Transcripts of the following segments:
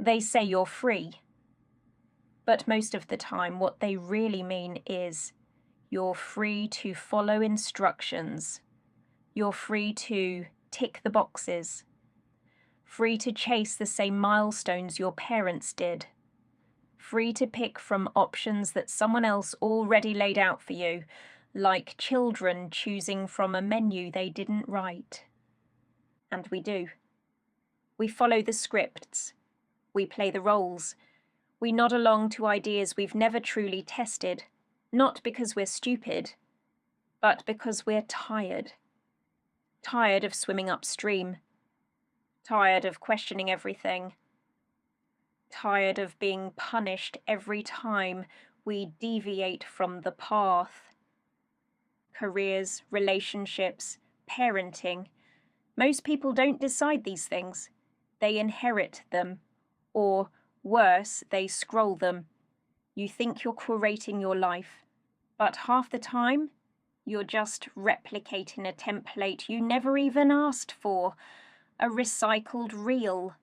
They say you're free, but most of the time what they really mean is you're free to follow instructions. You're free to tick the boxes. Free to chase the same milestones your parents did. Free to pick from options that someone else already laid out for you, like children choosing from a menu they didn't write. And we do. We follow the scripts. We play the roles. We nod along to ideas we've never truly tested, not because we're stupid, but because we're tired. Tired of swimming upstream. Tired of questioning everything. Tired of being punished every time we deviate from the path. Careers, relationships, parenting. Most people don't decide these things. They inherit them. Or, worse, they scroll them. You think you're curating your life, but half the time, you're just replicating a template you never even asked for, a recycled reel,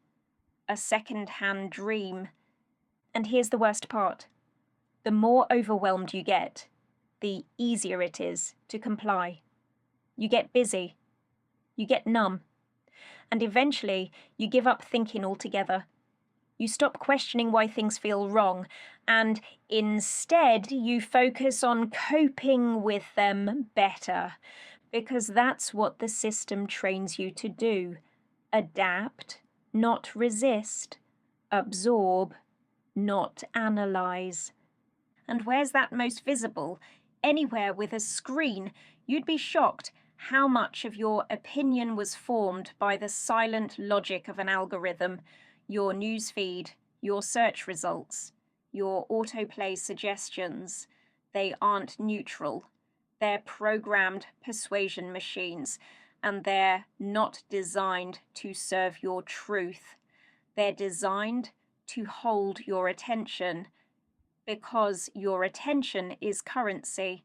a second-hand dream. And here's the worst part. The more overwhelmed you get, the easier it is to comply. You get busy. You get numb. And eventually, you give up thinking altogether. You stop questioning why things feel wrong, and instead you focus on coping with them better, because that's what the system trains you to do. Adapt, not resist. Absorb, not analyze. And where's that most visible? Anywhere with a screen. You'd be shocked how much of your opinion was formed by the silent logic of an algorithm. Your newsfeed, your search results, your autoplay suggestions. They aren't neutral. They're programmed persuasion machines, and they're not designed to serve your truth. They're designed to hold your attention, because your attention is currency.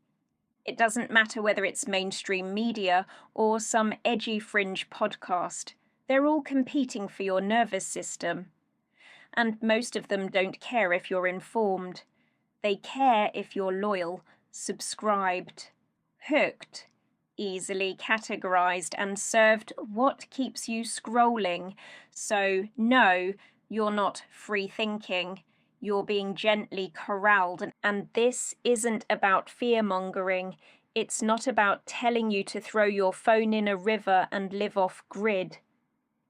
It doesn't matter whether it's mainstream media or some edgy fringe podcast. They're all competing for your nervous system. And most of them don't care if you're informed. They care if you're loyal, subscribed, hooked, easily categorized, and served what keeps you scrolling. So no, you're not free thinking. You're being gently corralled. And this isn't about fear-mongering. It's not about telling you to throw your phone in a river and live off grid.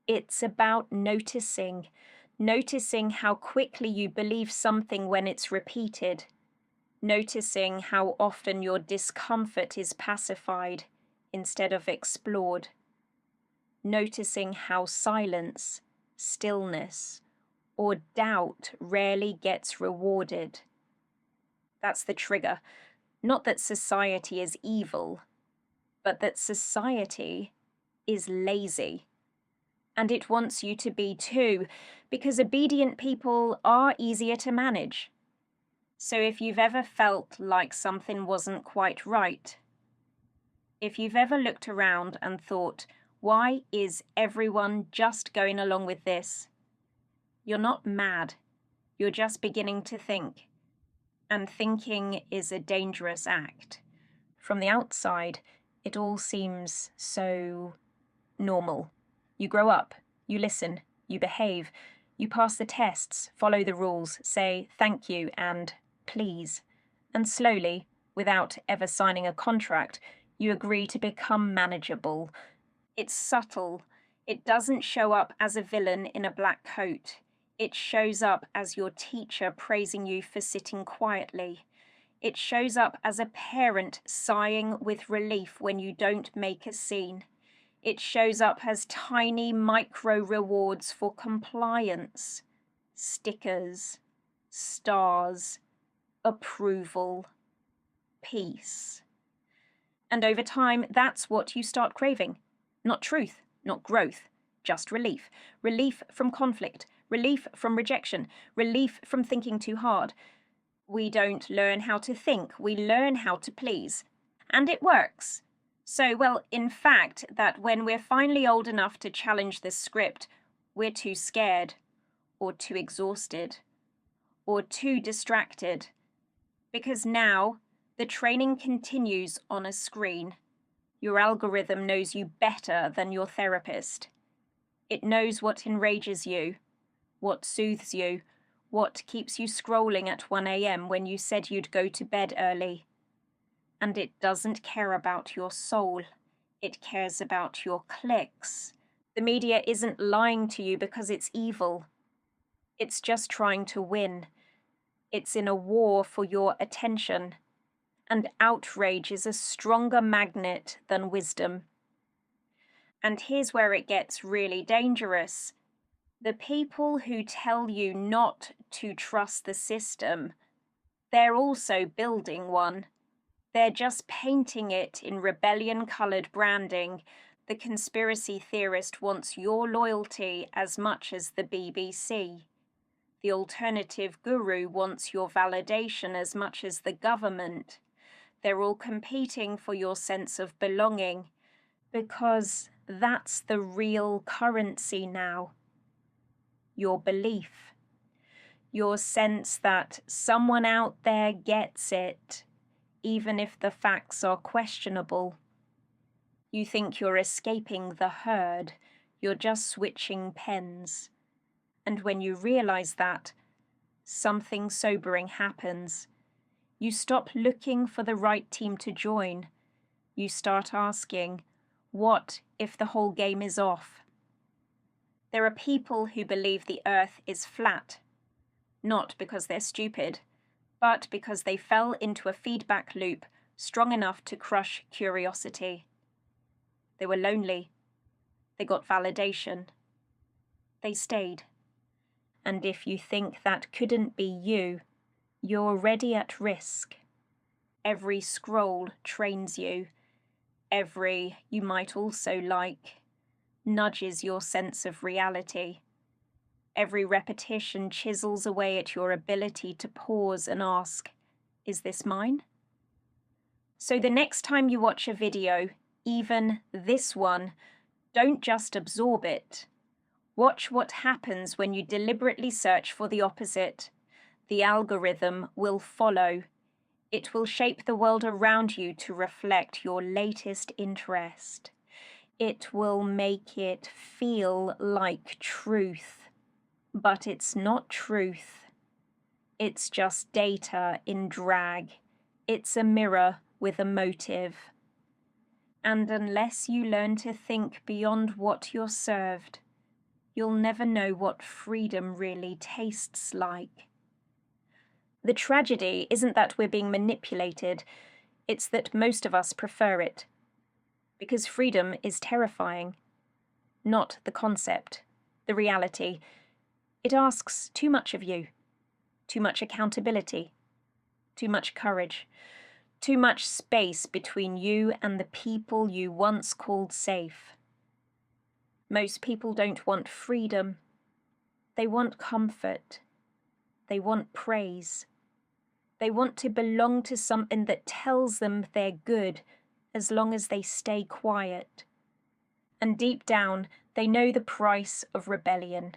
It's about noticing how quickly you believe something when it's repeated, noticing how often your discomfort is pacified instead of explored, noticing how silence, stillness, or doubt rarely gets rewarded. That's the trigger. Not that society is evil, but that society is lazy. And it wants you to be too, because obedient people are easier to manage. So if you've ever felt like something wasn't quite right, if you've ever looked around and thought, why is everyone just going along with this? You're not mad. You're just beginning to think. And thinking is a dangerous act. From the outside, it all seems so normal. You grow up, you listen, you behave, you pass the tests, follow the rules, say thank you and please. And slowly, without ever signing a contract, you agree to become manageable. It's subtle. It doesn't show up as a villain in a black coat. It shows up as your teacher praising you for sitting quietly. It shows up as a parent sighing with relief when you don't make a scene. It shows up as tiny micro rewards for compliance. Stickers, stars, approval, peace. And over time, that's what you start craving. Not truth, not growth, just relief. Relief from conflict, relief from rejection, relief from thinking too hard. We don't learn how to think, we learn how to please. And it works. So well, in fact, that when we're finally old enough to challenge this script, we're too scared. or too exhausted, or too distracted, because now the training continues on a screen. Your algorithm knows you better than your therapist. It knows what enrages you, what soothes you, what keeps you scrolling at 1 a.m. when you said you'd go to bed early. And it doesn't care about your soul. It cares about your clicks. The media isn't lying to you because it's evil. It's just trying to win. It's in a war for your attention. And outrage is a stronger magnet than wisdom. And here's where it gets really dangerous. The people who tell you not to trust the system, they're also building one. They're just painting it in rebellion-colored branding. The conspiracy theorist wants your loyalty as much as the BBC. The alternative guru wants your validation as much as the government. They're all competing for your sense of belonging, because that's the real currency now. Your belief. Your sense that someone out there gets it, even if the facts are questionable. You think you're escaping the herd, you're just switching pens. And when you realize that, something sobering happens. You stop looking for the right team to join. You start asking, what if the whole game is off? There are people who believe the earth is flat, not because they're stupid, but because they fell into a feedback loop strong enough to crush curiosity. They were lonely. They got validation. They stayed. And if you think that couldn't be you, you're already at risk. Every scroll trains you. Every "you might also like" nudges your sense of reality. Every repetition chisels away at your ability to pause and ask, is this mine? So the next time you watch a video, even this one, don't just absorb it. Watch what happens when you deliberately search for the opposite. The algorithm will follow. It will shape the world around you to reflect your latest interest. It will make it feel like truth. But it's not truth. It's just data in drag. It's a mirror with a motive. And unless you learn to think beyond what you're served, you'll never know what freedom really tastes like. The tragedy isn't that we're being manipulated, it's that most of us prefer it. Because freedom is terrifying. Not the concept, the reality. It asks too much of you. Too much accountability. Too much courage. Too much space between you and the people you once called safe. Most people don't want freedom. They want comfort. They want praise. They want to belong to something that tells them they're good as long as they stay quiet. And deep down, they know the price of rebellion.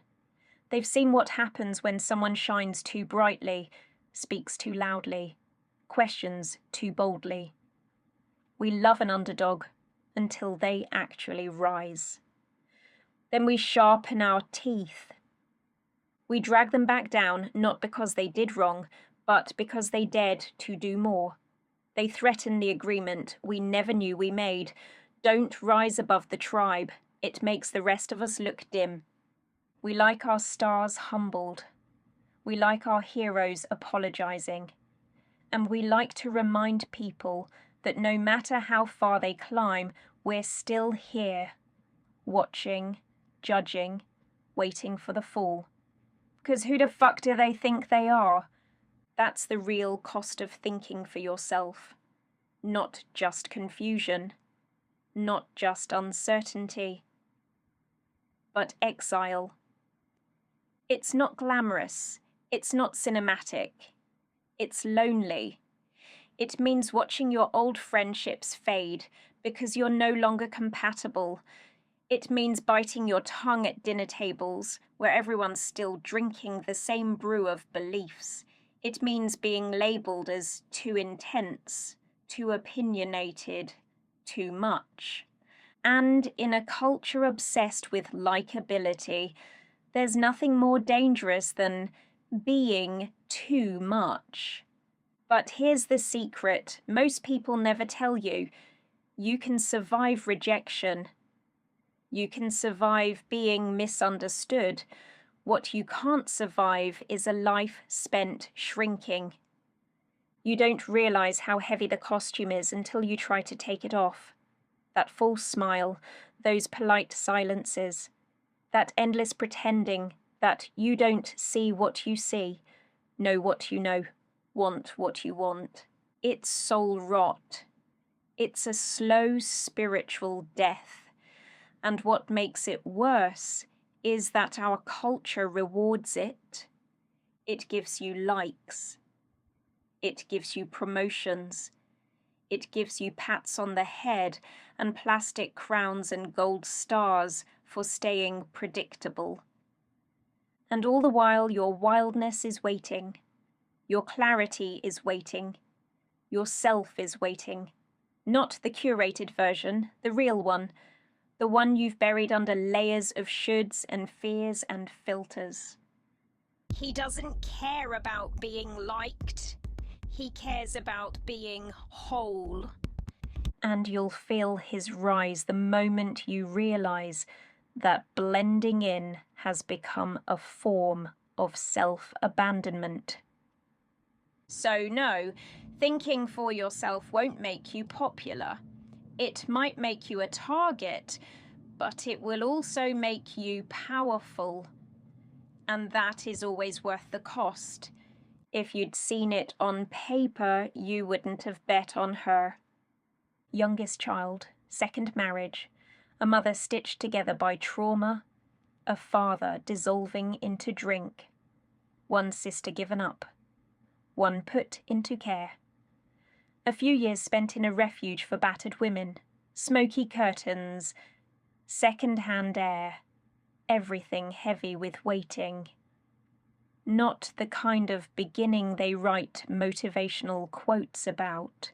They've seen what happens when someone shines too brightly, speaks too loudly, questions too boldly. We love an underdog until they actually rise. Then we sharpen our teeth. We drag them back down, not because they did wrong, but because they dared to do more. They threaten the agreement we never knew we made. Don't rise above the tribe. It makes the rest of us look dim. We like our stars humbled. We like our heroes apologizing. And we like to remind people that no matter how far they climb, we're still here, watching, judging, waiting for the fall. Because who the fuck do they think they are? That's the real cost of thinking for yourself. Not just confusion, not just uncertainty, but exile. It's not glamorous, it's not cinematic, it's lonely. It means watching your old friendships fade because you're no longer compatible. It means biting your tongue at dinner tables where everyone's still drinking the same brew of beliefs. It means being labelled as too intense, too opinionated, too much. And in a culture obsessed with likability, there's nothing more dangerous than being too much. But here's the secret most people never tell you. You can survive rejection. You can survive being misunderstood. What you can't survive is a life spent shrinking. You don't realize how heavy the costume is until you try to take it off. That false smile, those polite silences, that endless pretending that you don't see what you see, know what you know, want what you want. It's soul rot. It's a slow spiritual death. And what makes it worse is that our culture rewards it. It gives you likes. It gives you promotions. It gives you pats on the head and plastic crowns and gold stars for staying predictable. And all the while your wildness is waiting. Your clarity is waiting. Your self is waiting. Not the curated version, the real one. The one you've buried under layers of shoulds and fears and filters. He doesn't care about being liked. He cares about being whole. And you'll feel his rise the moment you realize that blending in has become a form of self-abandonment. So no, thinking for yourself won't make you popular. It might make you a target, but it will also make you powerful. And that is always worth the cost. If you'd seen it on paper, you wouldn't have bet on her. Youngest child, second marriage, a mother stitched together by trauma, a father dissolving into drink, one sister given up, one put into care. A few years spent in a refuge for battered women, smoky curtains, second-hand air, everything heavy with waiting. Not the kind of beginning they write motivational quotes about.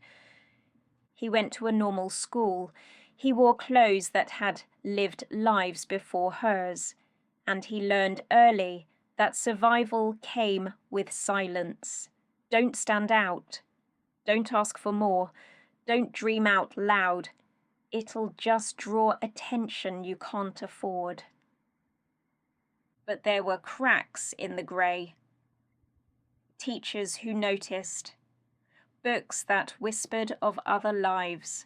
He went to a normal school. He wore clothes that had lived lives before hers, and he learned early that survival came with silence. Don't stand out. Don't ask for more. Don't dream out loud. It'll just draw attention you can't afford. But there were cracks in the grey. Teachers who noticed. Books that whispered of other lives.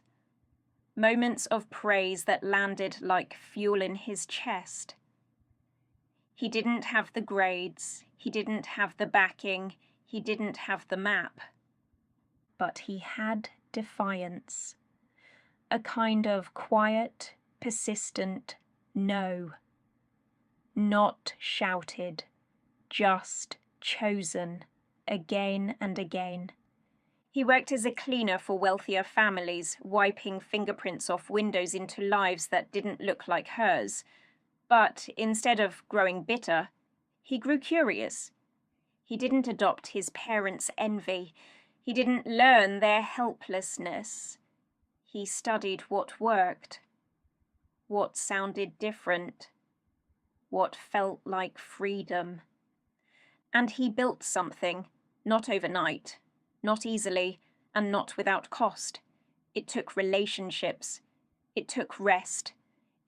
Moments of praise that landed like fuel in his chest. He didn't have the grades. He didn't have the backing. He didn't have the map. But he had defiance. A kind of quiet, persistent no. Not shouted, just chosen, again and again. He worked as a cleaner for wealthier families, wiping fingerprints off windows into lives that didn't look like hers. But instead of growing bitter, he grew curious. He didn't adopt his parents' envy. He didn't learn their helplessness. He studied what worked, what sounded different, what felt like freedom. And he built something, not overnight, not easily, and not without cost. It took relationships. It took rest.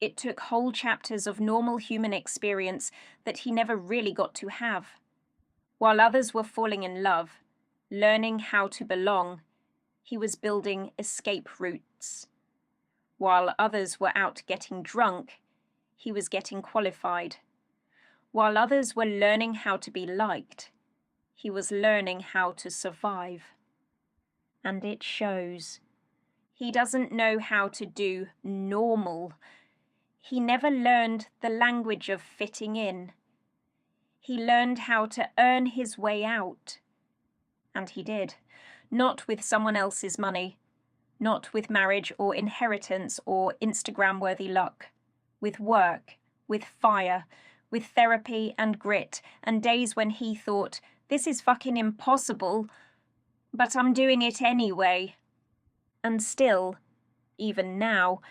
It took whole chapters of normal human experience that he never really got to have. While others were falling in love, learning how to belong, he was building escape routes. While others were out getting drunk, he was getting qualified. While others were learning how to be liked, he was learning how to survive. And it shows. He doesn't know how to do normal. He never learned the language of fitting in. He learned how to earn his way out. And he did. Not with someone else's money. Not with marriage or inheritance or Instagram-worthy luck. with work, with fire, with therapy and grit, and days when he thought, this is fucking impossible, but I'm doing it anyway. And still, even now,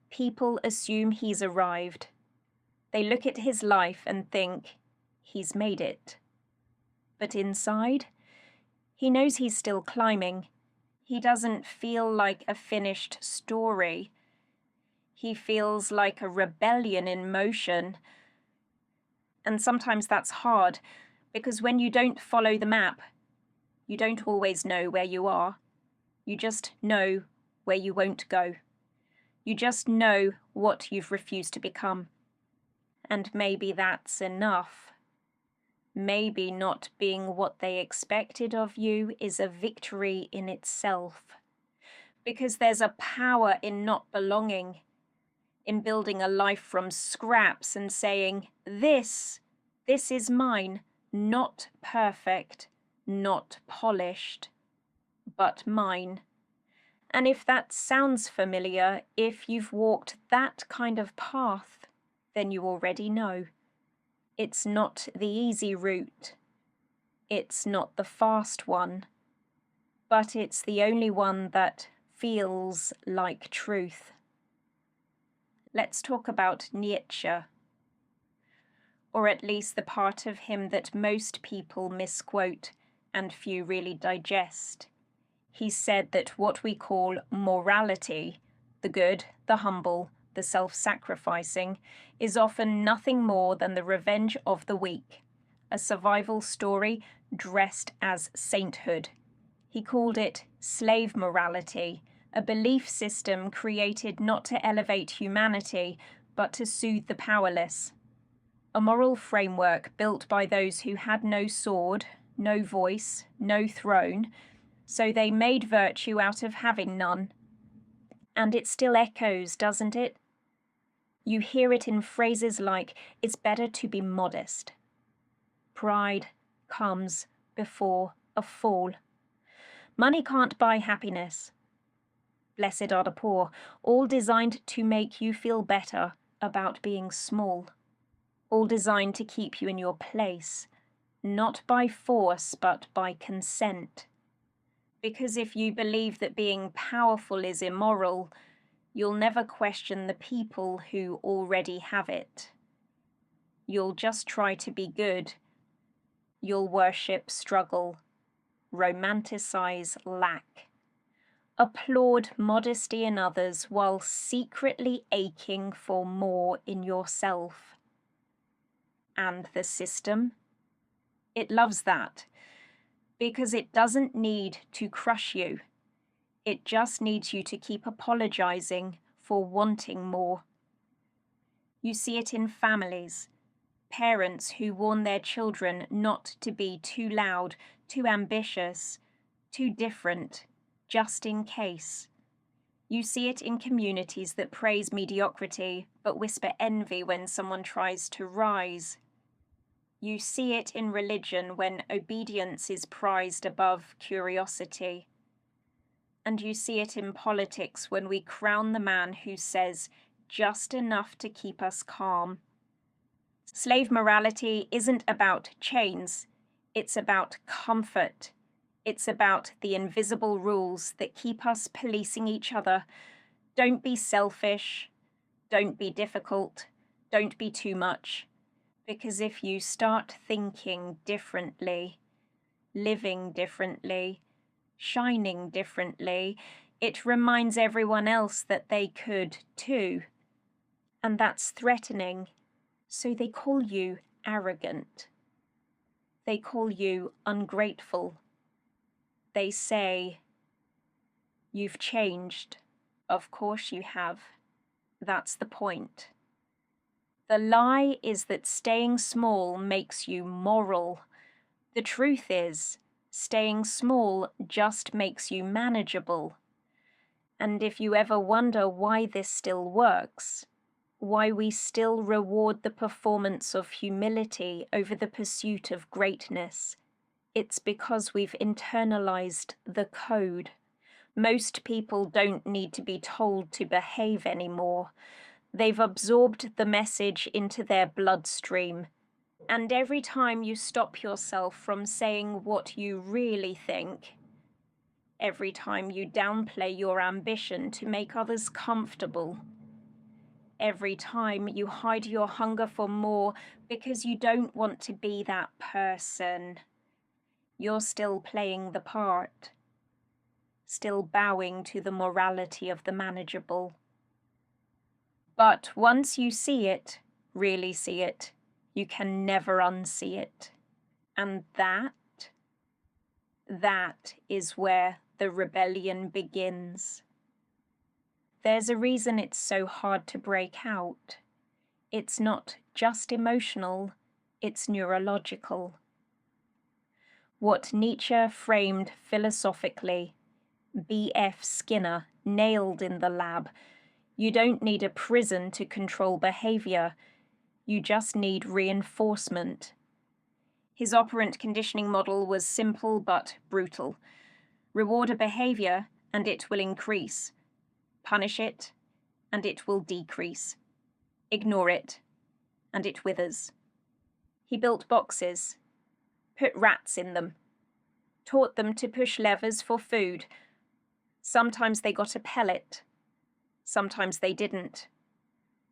people assume he's arrived. They look at his life and think, he's made it. But inside, he knows he's still climbing. He doesn't feel like a finished story. He feels like a rebellion in motion. And sometimes that's hard, because when you don't follow the map, you don't always know where you are. You just know where you won't go. You just know what you've refused to become. And maybe that's enough. Maybe not being what they expected of you is a victory in itself. Because there's a power in not belonging, in building a life from scraps and saying, this is mine, not perfect, not polished, but mine. And if that sounds familiar, if you've walked that kind of path, then you already know. It's not the easy route. It's not the fast one. But it's the only one that feels like truth. Let's talk about Nietzsche. Or at least the part of him that most people misquote and few really digest. He said that what we call morality, the good, the humble, the self-sacrificing, is often nothing more than the revenge of the weak, a survival story dressed as sainthood. He called it slave morality, a belief system created not to elevate humanity, but to soothe the powerless. A moral framework built by those who had no sword, no voice, no throne, so they made virtue out of having none. And it still echoes, doesn't it? You hear it in phrases like, it's better to be modest. Pride comes before a fall. Money can't buy happiness. Blessed are the poor, all designed to make you feel better about being small. All designed to keep you in your place, not by force but by consent. Because if you believe that being powerful is immoral, you'll never question the people who already have it. You'll just try to be good. You'll worship struggle, romanticize lack, applaud modesty in others while secretly aching for more in yourself. And the system? It loves that. Because it doesn't need to crush you. It just needs you to keep apologizing for wanting more. You see it in families, parents who warn their children not to be too loud, too ambitious, too different, just in case. You see it in communities that praise mediocrity but whisper envy when someone tries to rise. You see it in religion when obedience is prized above curiosity. And you see it in politics when we crown the man who says just enough to keep us calm. Slave morality isn't about chains, it's about comfort. It's about the invisible rules that keep us policing each other. Don't be selfish, don't be difficult, don't be too much. Because if you start thinking differently, living differently, shining differently, it reminds everyone else that they could too. And that's threatening. So they call you arrogant. They call you ungrateful. They say, you've changed. Of course you have. That's the point. The lie is that staying small makes you moral. The truth is, staying small just makes you manageable. And if you ever wonder why this still works, why we still reward the performance of humility over the pursuit of greatness, it's because we've internalized the code. Most people don't need to be told to behave anymore. They've absorbed the message into their bloodstream. And every time you stop yourself from saying what you really think, every time you downplay your ambition to make others comfortable, every time you hide your hunger for more because you don't want to be that person, you're still playing the part, still bowing to the morality of the manageable. But once you see it, really see it, you can never unsee it. And that is where the rebellion begins. There's a reason it's so hard to break out. It's not just emotional, it's neurological. What Nietzsche framed philosophically, B.F. Skinner nailed in the lab. You don't need a prison to control behavior. You just need reinforcement. His operant conditioning model was simple but brutal. Reward a behavior and it will increase. Punish it and it will decrease. Ignore it and it withers. He built boxes, put rats in them, taught them to push levers for food. Sometimes they got a pellet. Sometimes they didn't.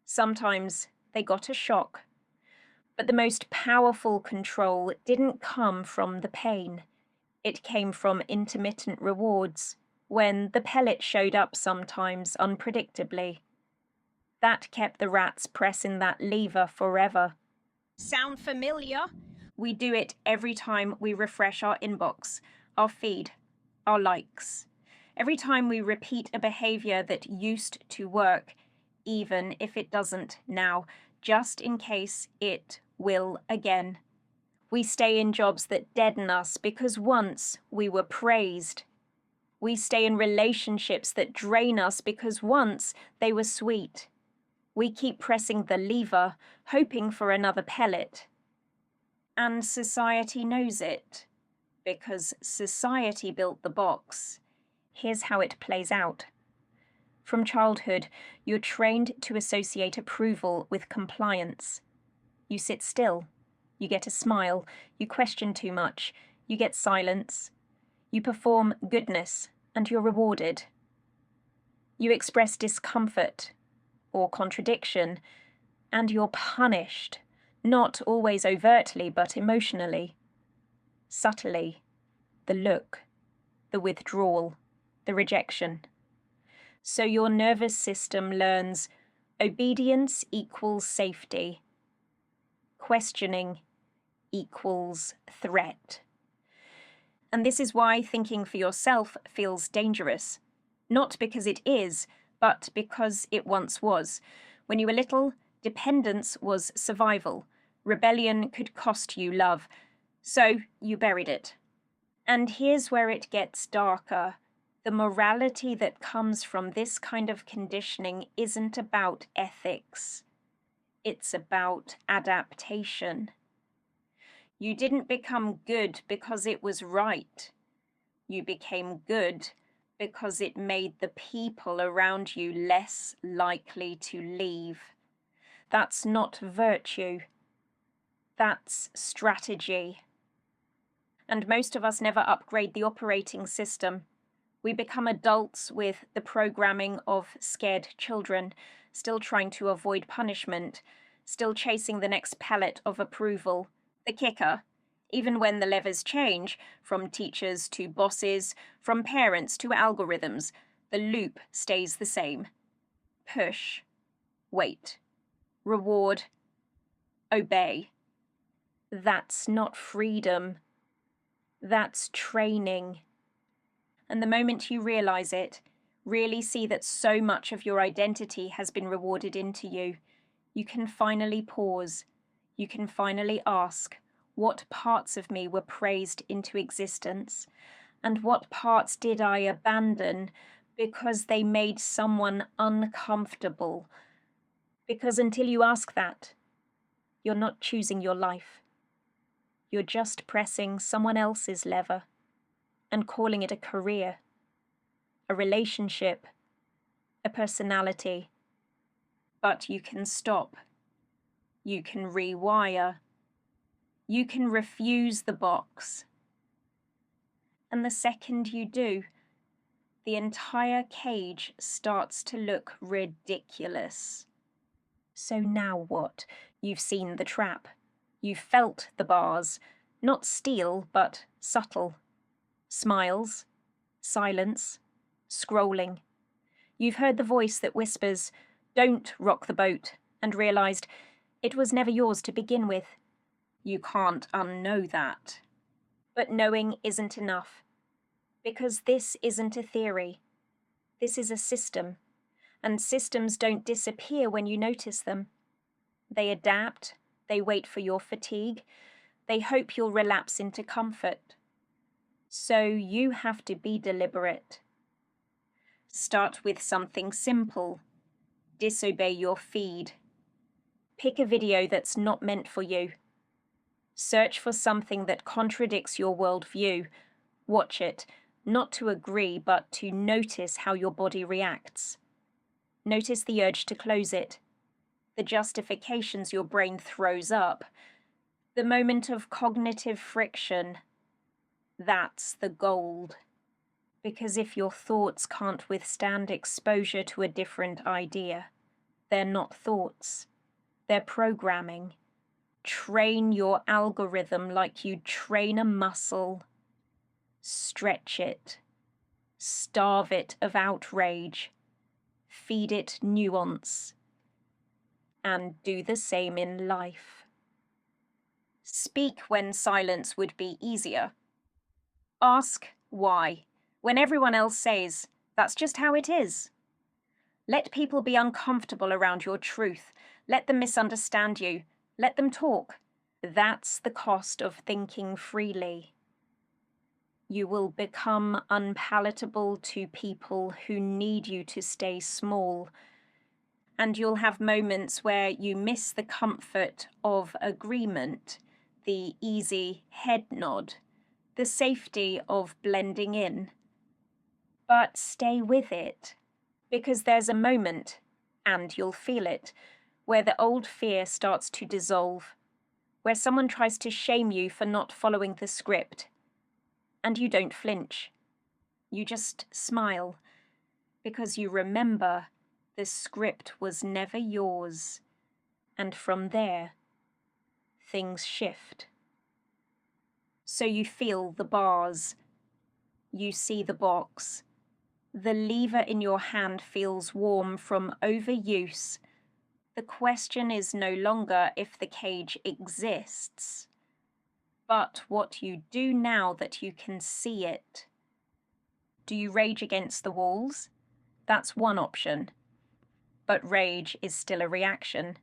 Sometimes they got a shock. But the most powerful control didn't come from the pain. It came from intermittent rewards, when the pellet showed up sometimes unpredictably. That kept the rats pressing that lever forever. Sound familiar? We do it every time we refresh our inbox, our feed, our likes. Every time we repeat a behavior that used to work, even if it doesn't now, just in case it will again. We stay in jobs that deaden us because once we were praised. We stay in relationships that drain us because once they were sweet. We keep pressing the lever, hoping for another pellet. And society knows it, because society built the box. Here's how it plays out. From childhood, you're trained to associate approval with compliance. You sit still, you get a smile, you question too much, you get silence. You perform goodness, and you're rewarded. You express discomfort or contradiction, and you're punished, not always overtly, but emotionally, subtly, the look, the withdrawal, the rejection. So your nervous system learns obedience equals safety, questioning equals threat. And this is why thinking for yourself feels dangerous. Not because it is, but because it once was. When you were little, dependence was survival. Rebellion could cost you love. So you buried it. And here's where it gets darker. The morality that comes from this kind of conditioning isn't about ethics. It's about adaptation. You didn't become good because it was right. You became good because it made the people around you less likely to leave. That's not virtue. That's strategy. And most of us never upgrade the operating system. We become adults with the programming of scared children, still trying to avoid punishment, still chasing the next pellet of approval. The kicker, even when the levers change, from teachers to bosses, from parents to algorithms, the loop stays the same. Push, wait, reward, obey. That's not freedom. That's training. And the moment you realize it, really see that so much of your identity has been rewarded into you, you can finally pause. You can finally ask, what parts of me were praised into existence? And what parts did I abandon because they made someone uncomfortable? Because until you ask that, you're not choosing your life. You're just pressing someone else's lever and calling it a career, a relationship, a personality, But you can stop. You can rewire. You can refuse the box. And the second you do, the entire cage starts to look ridiculous. So now what? You've seen the trap. You've felt the bars, not steel, but subtle. Smiles, silence, scrolling. You've heard the voice that whispers, "Don't rock the boat," and realized it was never yours to begin with. You can't unknow that. But knowing isn't enough, because this isn't a theory. This is a system, and systems don't disappear when you notice them. They adapt, they wait for your fatigue, they hope you'll relapse into comfort. So you have to be deliberate. Start with something simple. Disobey your feed. Pick a video that's not meant for you. Search for something that contradicts your worldview. Watch it, not to agree, but to notice how your body reacts. Notice the urge to close it, the justifications your brain throws up, the moment of cognitive friction. That's the gold. Because if your thoughts can't withstand exposure to a different idea, they're not thoughts, they're programming. Train your algorithm like you'd train a muscle. Stretch it. Starve it of outrage. Feed it nuance. And do the same in life. Speak when silence would be easier. Ask why, when everyone else says, "That's just how it is." Let people be uncomfortable around your truth. Let them misunderstand you. Let them talk. That's the cost of thinking freely. You will become unpalatable to people who need you to stay small. And you'll have moments where you miss the comfort of agreement, the easy head nod, the safety of blending in. But stay with it, because there's a moment, and you'll feel it, where the old fear starts to dissolve, where someone tries to shame you for not following the script. And you don't flinch. You just smile, because you remember the script was never yours. And from there, things shift. So you feel the bars. You see the box. The lever in your hand feels warm from overuse. The question is no longer if the cage exists, but what you do now that you can see it. Do you rage against the walls? That's one option. But rage is still a reaction.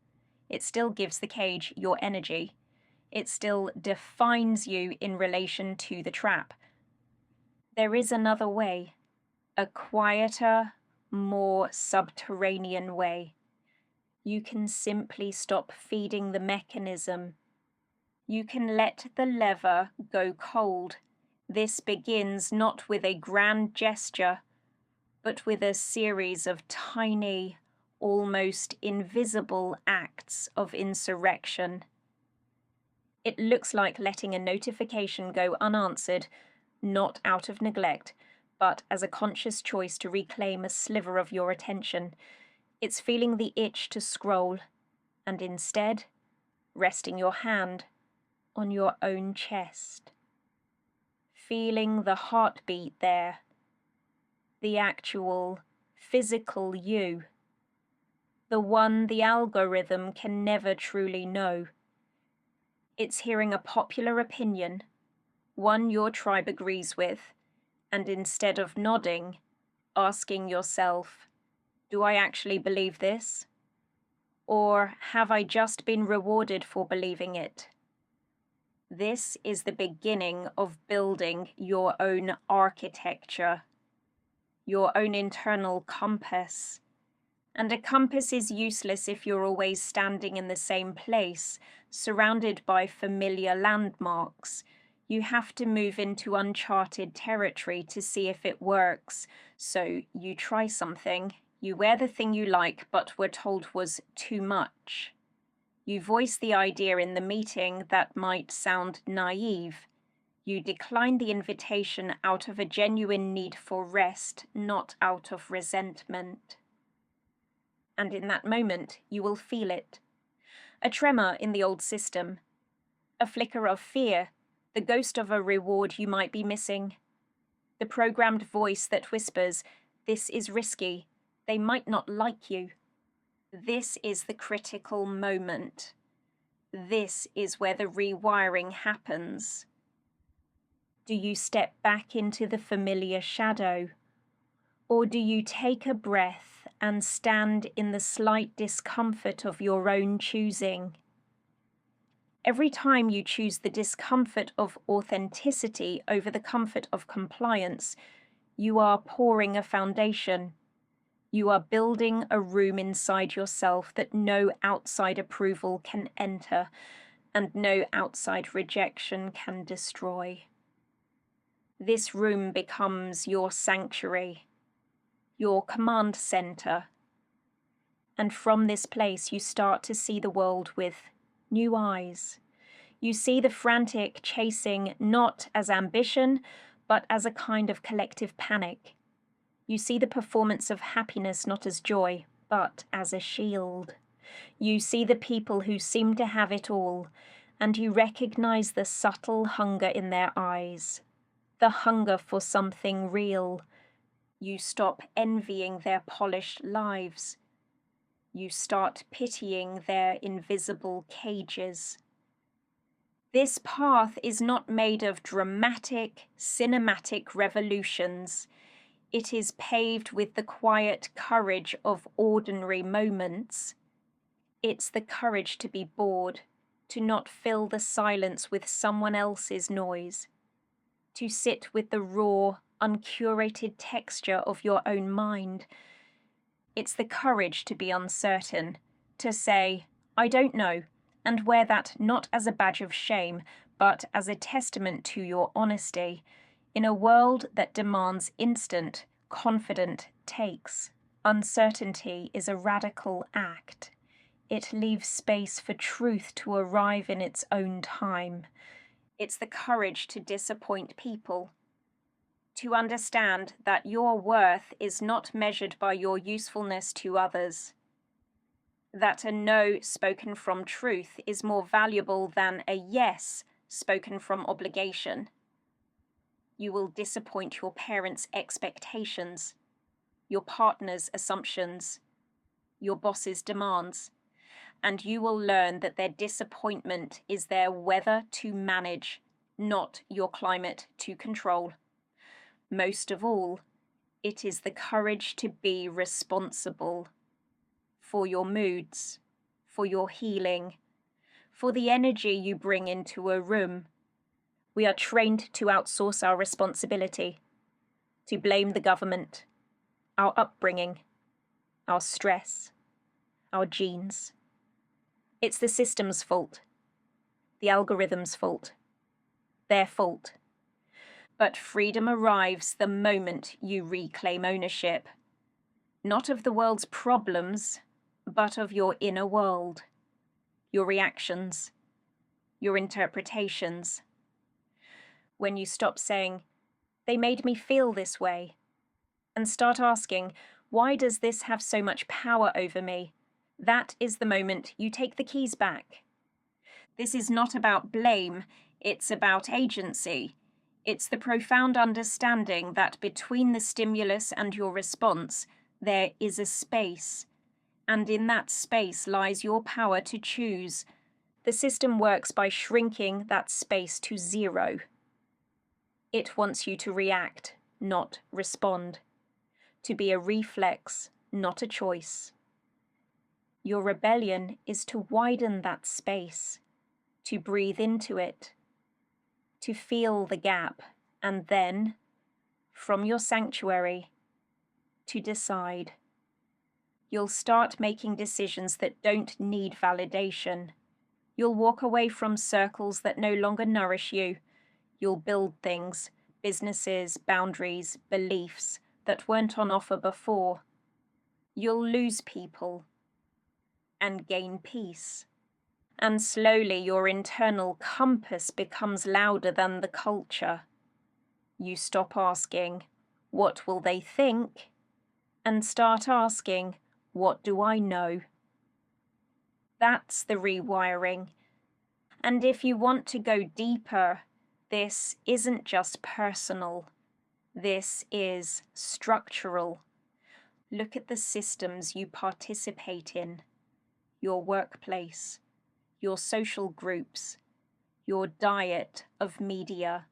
It still gives the cage your energy. It still defines you in relation to the trap. There is another way, a quieter, more subterranean way. You can simply stop feeding the mechanism. You can let the lever go cold. This begins not with a grand gesture, but with a series of tiny, almost invisible acts of insurrection. It looks like letting a notification go unanswered, not out of neglect, but as a conscious choice to reclaim a sliver of your attention. It's feeling the itch to scroll, and instead, resting your hand on your own chest. Feeling the heartbeat there, the actual, physical you, the one the algorithm can never truly know. It's hearing a popular opinion, one your tribe agrees with, and instead of nodding, asking yourself, do I actually believe this? Or have I just been rewarded for believing it? This is the beginning of building your own architecture, your own internal compass. And a compass is useless if you're always standing in the same place, surrounded by familiar landmarks. You have to move into uncharted territory to see if it works. So you try something, You wear the thing you like but were told was too much. You voice the idea in the meeting that might sound naive. You decline the invitation out of a genuine need for rest, not out of resentment. And in that moment, you will feel it. A tremor in the old system. A flicker of fear, the ghost of a reward you might be missing. The programmed voice that whispers, "This is risky. They might not like you." This is the critical moment. This is where the rewiring happens. Do you step back into the familiar shadow? Or do you take a breath and stand in the slight discomfort of your own choosing? Every time you choose the discomfort of authenticity over the comfort of compliance, you are pouring a foundation. You are building a room inside yourself that no outside approval can enter and no outside rejection can destroy. This room becomes your sanctuary, your command center. And from this place, you start to see the world with new eyes. You see the frantic chasing not as ambition, but as a kind of collective panic. You see the performance of happiness not as joy, but as a shield. You see the people who seem to have it all, and you recognize the subtle hunger in their eyes, the hunger for something real. You stop envying their polished lives. You start pitying their invisible cages. This path is not made of dramatic, cinematic revolutions. It is paved with the quiet courage of ordinary moments. It's the courage to be bored, to not fill the silence with someone else's noise, to sit with the raw, uncurated texture of your own mind. It's the courage to be uncertain, to say, "I don't know," and wear that not as a badge of shame, but as a testament to your honesty, in a world that demands instant, confident takes. Uncertainty is a radical act. It leaves space for truth to arrive in its own time. It's the courage to disappoint people, to understand that your worth is not measured by your usefulness to others, that a no spoken from truth is more valuable than a yes spoken from obligation. You will disappoint your parents' expectations, your partner's assumptions, your boss's demands, and you will learn that their disappointment is their weather to manage, not your climate to control. Most of all, it is the courage to be responsible for your moods, for your healing, for the energy you bring into a room. We are trained to outsource our responsibility, to blame the government, our upbringing, our stress, our genes. It's the system's fault, the algorithm's fault, their fault. But freedom arrives the moment you reclaim ownership, not of the world's problems, but of your inner world, your reactions, your interpretations. When you stop saying, "They made me feel this way," and start asking, "Why does this have so much power over me?" that is the moment you take the keys back. This is not about blame, it's about agency. It's the profound understanding that between the stimulus and your response, there is a space. And in that space lies your power to choose. The system works by shrinking that space to zero. It wants you to react, not respond. To be a reflex, not a choice. Your rebellion is to widen that space, to breathe into it, to feel the gap, and then, from your sanctuary, to decide. You'll start making decisions that don't need validation. You'll walk away from circles that no longer nourish you. You'll build things, businesses, boundaries, beliefs that weren't on offer before. you'll lose people and gain peace. And slowly your internal compass becomes louder than the culture. You stop asking, what will they think? And start asking, what do I know? That's the rewiring. And if you want to go deeper, this isn't just personal. This is structural. Look at the systems you participate in, your workplace, your social groups, your diet of media.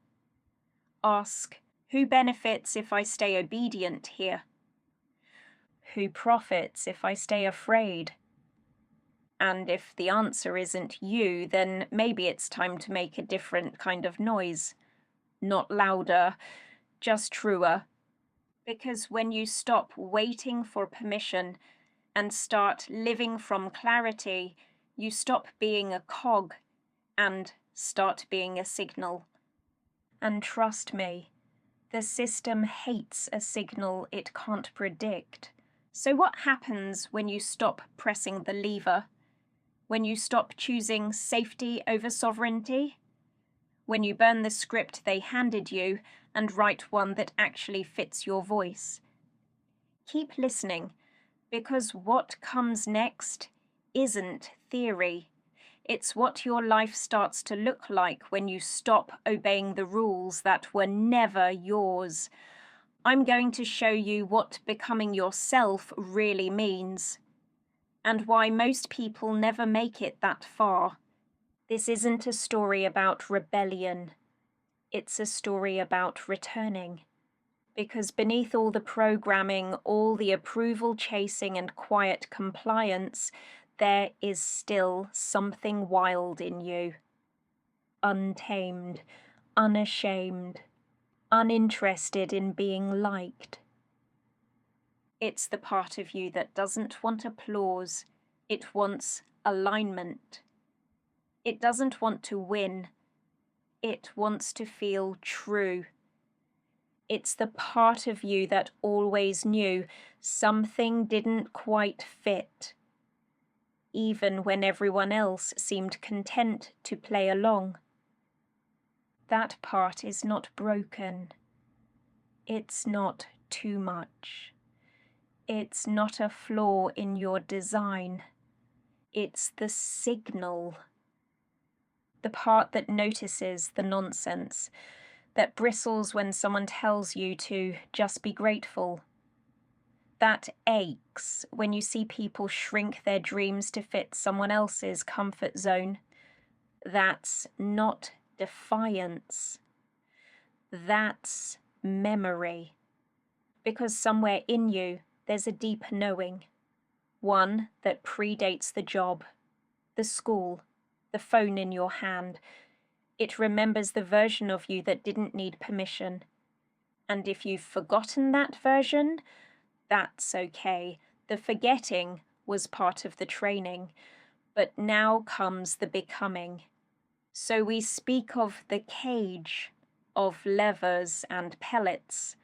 Ask, who benefits if I stay obedient here? Who profits if I stay afraid? And if the answer isn't you, then maybe it's time to make a different kind of noise. Not louder, just truer. Because when you stop waiting for permission and start living from clarity, you stop being a cog and start being a signal. And trust me, the system hates a signal it can't predict. So what happens when you stop pressing the lever? When you stop choosing safety over sovereignty? When you burn the script they handed you and write one that actually fits your voice? Keep listening, because what comes next isn't theory. It's what your life starts to look like when you stop obeying the rules that were never yours. I'm going to show you what becoming yourself really means, and why most people never make it that far. This isn't a story about rebellion. It's a story about returning. Because beneath all the programming, all the approval chasing and quiet compliance, there is still something wild in you. Untamed, unashamed, uninterested in being liked. It's the part of you that doesn't want applause. It wants alignment. It doesn't want to win. It wants to feel true. It's the part of you that always knew something didn't quite fit, even when everyone else seemed content to play along. That part is not broken. It's not too much. It's not a flaw in your design. It's the signal. The part that notices the nonsense, that bristles when someone tells you to just be grateful. That aches when you see people shrink their dreams to fit someone else's comfort zone. That's not defiance. That's memory. Because somewhere in you, there's a deep knowing. One that predates the job, the school, the phone in your hand. It remembers the version of you that didn't need permission. And if you've forgotten that version, that's okay. The forgetting was part of the training. But now comes the becoming. So we speak of the cage, of levers and pellets,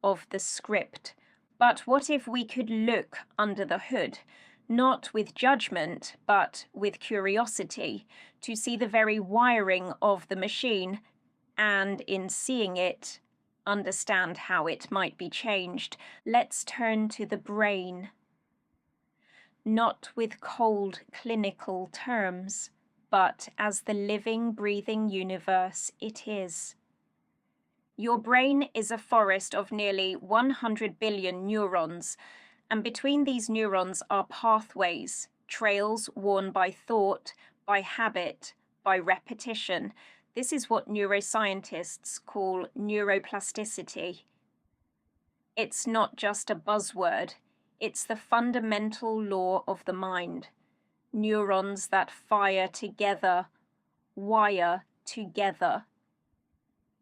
of the script. But what if we could look under the hood, not with judgment, but with curiosity, to see the very wiring of the machine, and in seeing it, understand how it might be changed? Let's turn to the brain. Not with cold clinical terms, but as the living, breathing universe it is. Your brain is a forest of nearly 100 billion neurons, and between these neurons are pathways, trails worn by thought, by habit, by repetition. This is what neuroscientists call neuroplasticity. It's not just a buzzword, it's the fundamental law of the mind. Neurons that fire together, wire together.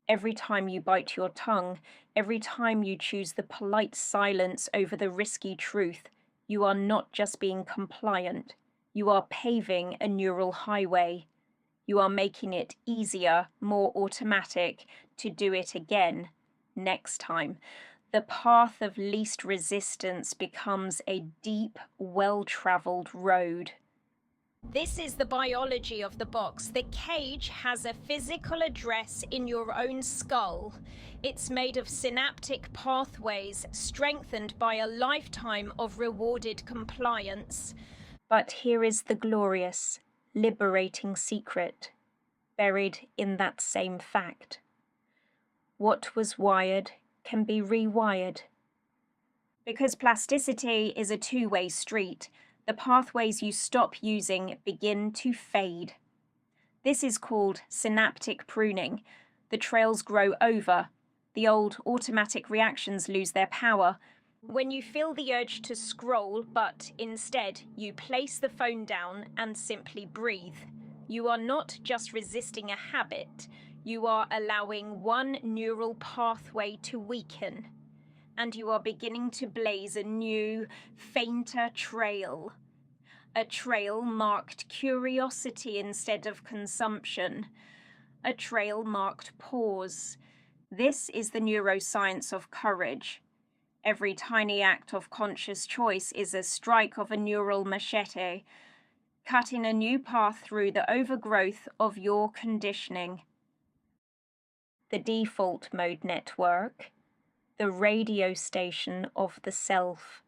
Every time you bite your tongue, every time you choose the polite silence over the risky truth, you are not just being compliant. You are paving a neural highway. You are making it easier, more automatic to do it again next time. The path of least resistance becomes a deep, well-traveled road. This is the biology of the box. The cage has a physical address in your own skull. It's made of synaptic pathways strengthened by a lifetime of rewarded compliance. But here is the glorious, liberating secret, buried in that same fact. What was wired can be rewired. Because plasticity is a two-way street, the pathways you stop using begin to fade. This is called synaptic pruning. The trails grow over. The old automatic reactions lose their power. When you feel the urge to scroll, but instead you place the phone down and simply breathe, you are not just resisting a habit, you are allowing one neural pathway to weaken, and you are beginning to blaze a new, fainter trail. A trail marked curiosity instead of consumption. A trail marked pause. This is the neuroscience of courage. Every tiny act of conscious choice is a strike of a neural machete, cutting a new path through the overgrowth of your conditioning. The default mode network, the radio station of the self.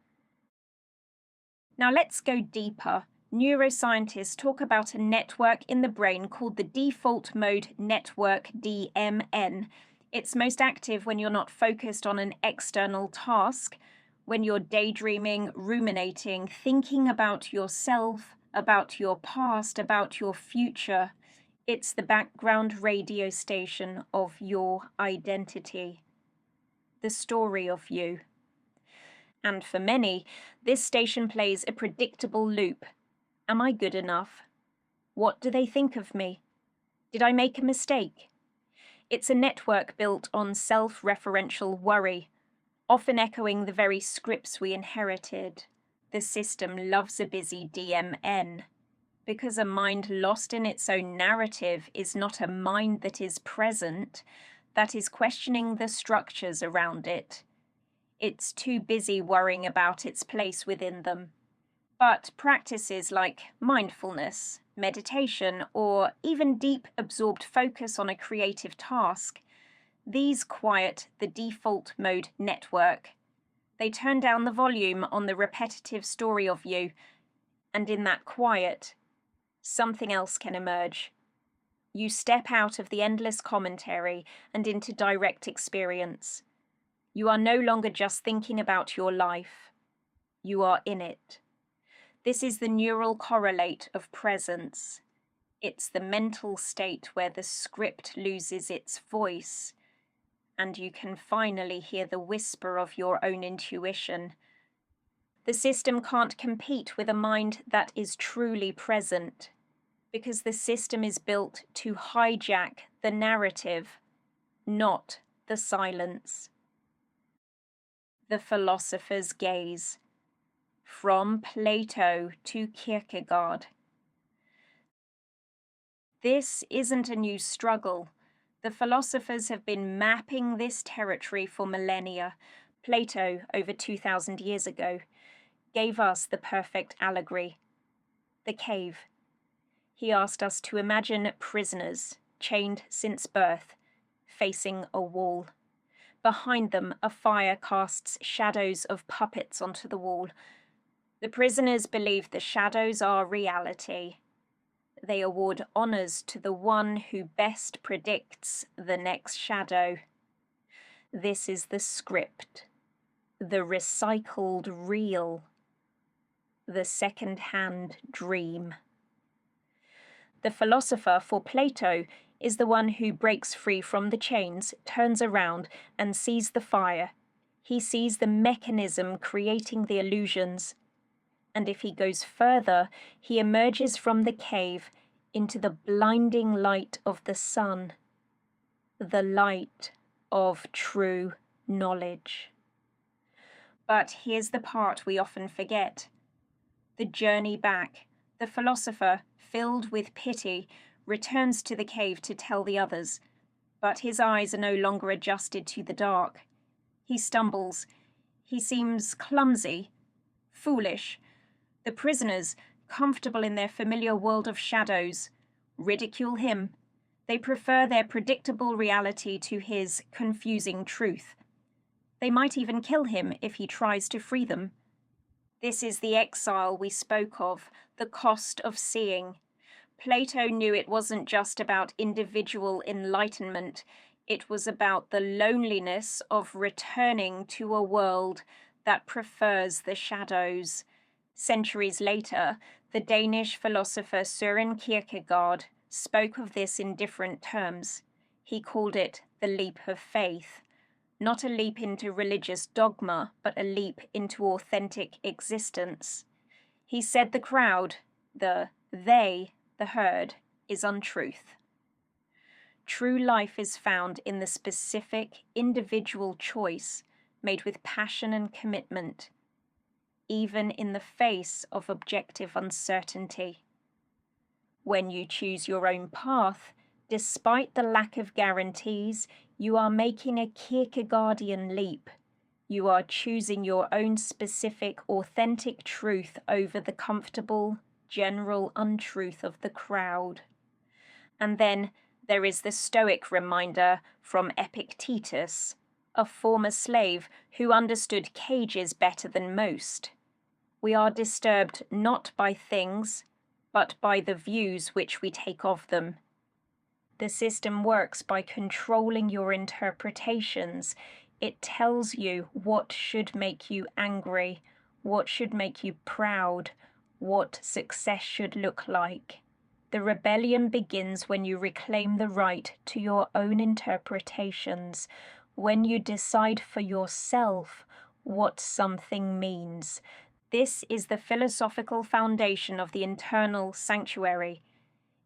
Now let's go deeper. Neuroscientists talk about a network in the brain called the default mode network, DMN. It's most active when you're not focused on an external task, when you're daydreaming, ruminating, thinking about yourself, about your past, about your future. It's the background radio station of your identity, the story of you. And for many, this station plays a predictable loop. Am I good enough? What do they think of me? Did I make a mistake? It's a network built on self-referential worry, often echoing the very scripts we inherited. The system loves a busy DMN, because a mind lost in its own narrative is not a mind that is present, that is questioning the structures around it. It's too busy worrying about its place within them. But practices like mindfulness, meditation, or even deep absorbed focus on a creative task, these quiet the default mode network. They turn down the volume on the repetitive story of you, and in that quiet, something else can emerge. You step out of the endless commentary and into direct experience. You are no longer just thinking about your life. You are in it. This is the neural correlate of presence. It's the mental state where the script loses its voice, and you can finally hear the whisper of your own intuition. The system can't compete with a mind that is truly present, because the system is built to hijack the narrative, not the silence. The philosopher's gaze. From Plato to Kierkegaard. This isn't a new struggle. The philosophers have been mapping this territory for millennia. Plato, over 2,000 years ago, gave us the perfect allegory, the cave. He asked us to imagine prisoners, chained since birth, facing a wall. Behind them, a fire casts shadows of puppets onto the wall. The prisoners believe the shadows are reality. They award honors to the one who best predicts the next shadow. This is the script, the recycled reel, the second-hand dream. The philosopher for Plato is the one who breaks free from the chains, turns around, and sees the fire. He sees the mechanism creating the illusions. And if he goes further, he emerges from the cave into the blinding light of the sun, the light of true knowledge. But here's the part we often forget. The journey back. The philosopher, filled with pity, returns to the cave to tell the others, but his eyes are no longer adjusted to the dark. He stumbles. He seems clumsy, foolish. The prisoners, comfortable in their familiar world of shadows, ridicule him. They prefer their predictable reality to his confusing truth. They might even kill him if he tries to free them. This is the exile we spoke of, the cost of seeing. Plato knew it wasn't just about individual enlightenment, it was about the loneliness of returning to a world that prefers the shadows. Centuries later, the Danish philosopher Søren Kierkegaard spoke of this in different terms. He called it the leap of faith. Not a leap into religious dogma, but a leap into authentic existence. He said the crowd, the herd, is untruth. True life is found in the specific, individual choice made with passion and commitment, even in the face of objective uncertainty. When you choose your own path, despite the lack of guarantees, you are making a Kierkegaardian leap. You are choosing your own specific, authentic truth over the comfortable, general untruth of the crowd. And then there is the Stoic reminder from Epictetus, a former slave who understood cages better than most. We are disturbed not by things, but by the views which we take of them. The system works by controlling your interpretations. It tells you what should make you angry, what should make you proud, what success should look like. The rebellion begins when you reclaim the right to your own interpretations, when you decide for yourself what something means. This is the philosophical foundation of the internal sanctuary.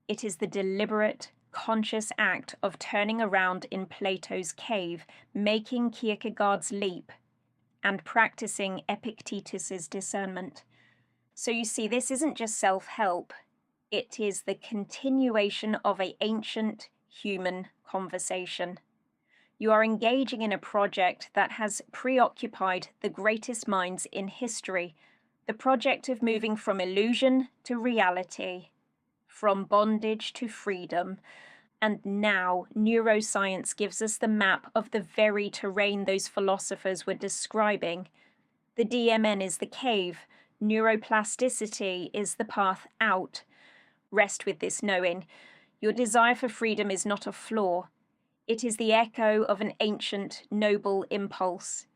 It is the deliberate, conscious act of turning around in Plato's cave, making Kierkegaard's leap, and practicing Epictetus's discernment. So you see, this isn't just self-help. It is the continuation of an ancient human conversation. You are engaging in a project that has preoccupied the greatest minds in history, the project of moving from illusion to reality, from bondage to freedom. And now neuroscience gives us the map of the very terrain those philosophers were describing. The DMN is the cave, neuroplasticity is the path out. Rest with this knowing. Your desire for freedom is not a flaw. It is the echo of an ancient, noble impulse.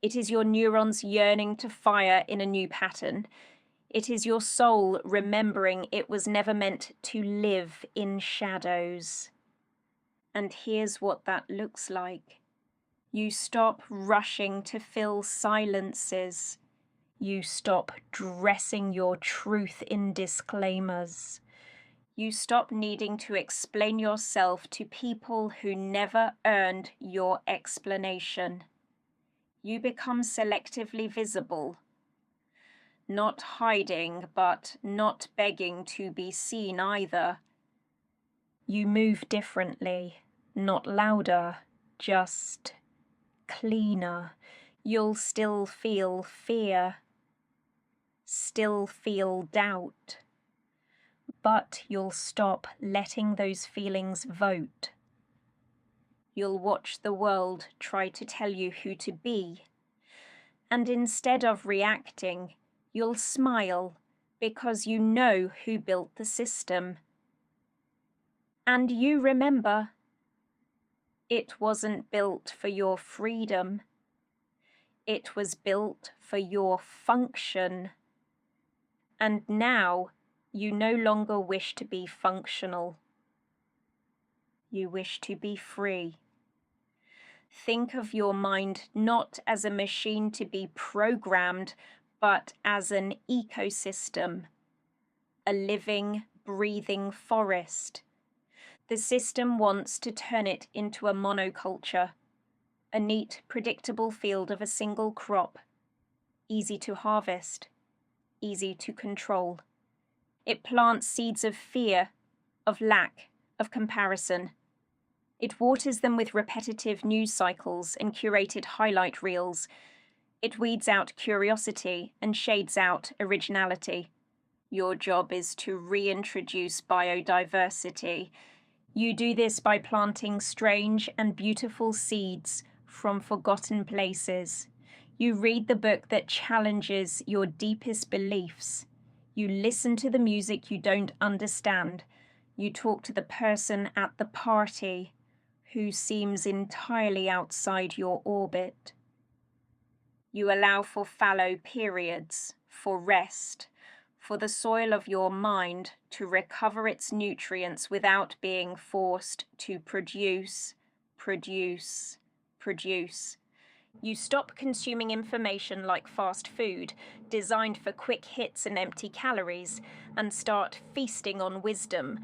It is your neurons yearning to fire in a new pattern. It is your soul remembering it was never meant to live in shadows. And here's what that looks like. You stop rushing to fill silences. You stop dressing your truth in disclaimers. You stop needing to explain yourself to people who never earned your explanation. You become selectively visible. Not hiding, but not begging to be seen either. You move differently, not louder, just cleaner. You'll still feel fear, still feel doubt, but you'll stop letting those feelings vote. You'll watch the world try to tell you who to be, and instead of reacting, you'll smile because you know who built the system. And you remember, it wasn't built for your freedom. It was built for your function. And now you no longer wish to be functional. You wish to be free. Think of your mind not as a machine to be programmed, but as an ecosystem, a living, breathing forest. The system wants to turn it into a monoculture, a neat, predictable field of a single crop, easy to harvest, easy to control. It plants seeds of fear, of lack, of comparison. It waters them with repetitive news cycles and curated highlight reels. It weeds out curiosity and shades out originality. Your job is to reintroduce biodiversity. You do this by planting strange and beautiful seeds from forgotten places. You read the book that challenges your deepest beliefs. You listen to the music you don't understand. You talk to the person at the party who seems entirely outside your orbit. You allow for fallow periods, for rest, for the soil of your mind to recover its nutrients without being forced to produce. You stop consuming information like fast food, designed for quick hits and empty calories, and start feasting on wisdom,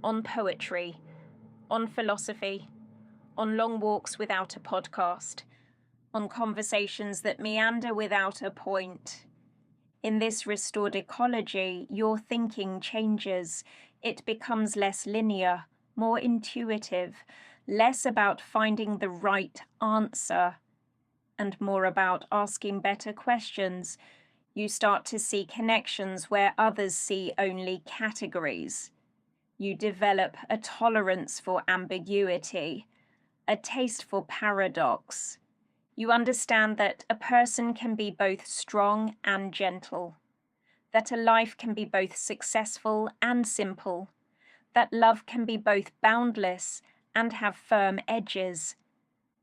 on poetry, on philosophy, on long walks without a podcast, on conversations that meander without a point. In this restored ecology, your thinking changes. It becomes less linear, more intuitive, less about finding the right answer, and more about asking better questions. You start to see connections where others see only categories. You develop a tolerance for ambiguity, a taste for paradox. You understand that a person can be both strong and gentle, that a life can be both successful and simple, that love can be both boundless and have firm edges.